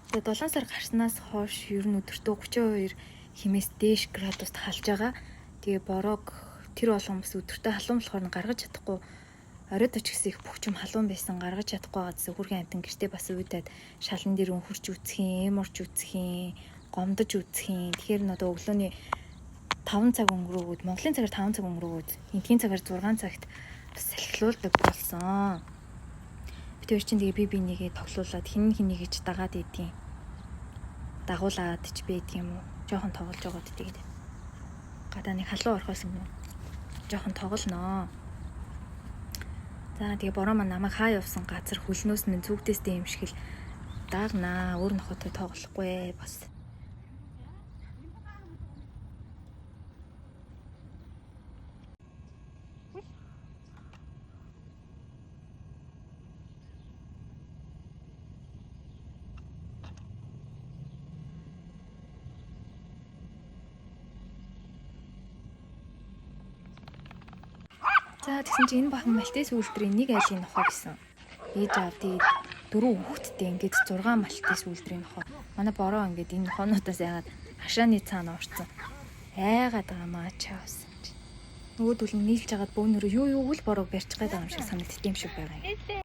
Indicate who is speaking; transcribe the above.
Speaker 1: Тэгээ 7 сар гарснаас хойш ер нь өдөртөө 32 хэмээс дээш градуст халж байгаа. Тэгээ борог тэр болгон бас өдөртөө халуун болохоор гаргаж чадахгүй. Оройд оч гэсэн их бүх юм халуун байсан гаргаж чадахгүй байгаа гэсэн хүрхэн амтан гэртээ бас үйдээд шалан дээр өнхөрч үцэх юм, эморч үцэх юм, гомдож үцэх юм. Тэгэхээр н одоо өглөөний 5 цаг өнгөрөөгөөд Монголын цагаар 5 цаг өнгөрөөгөөд эндхийн цагаар 6 цагт бас салхилуулдаг болсон. Тэр чинь тэгээ би бинийгээ тоглуулад хин хэнийг гэж дагаад идэв. Дагуулад ч байдаг юм уу? Жохон тоглож байгаад тэгээд. Гадаа нэг халуун орхоос юм уу? Жохон тоглоноо. За тэгээ бороо маань намайг хаа явсан газар хөлнөөс нь зүгтээстэй юм шиг л даагнаа. Өөр нохотой тоглохгүй бас. За тэгсэн чинь энэ бахан малтис үйлдвэрийн нэг айлын нохоо гэсэн. Ээж аав тэгээд 4 хүүхэдтэй ингээд 6 малтис үйлдвэрийн нохоо. Манай бороо ингээд энэ нохоонуудаас яагаад хашааны цаана орцсон. Айгаад байгаа маа чаавс. Нөгөөдөл нь нийлж агаад бөөнөрөө юу л бороо барьж байгаа юм шиг санагдтiin юм шиг байгаа юм.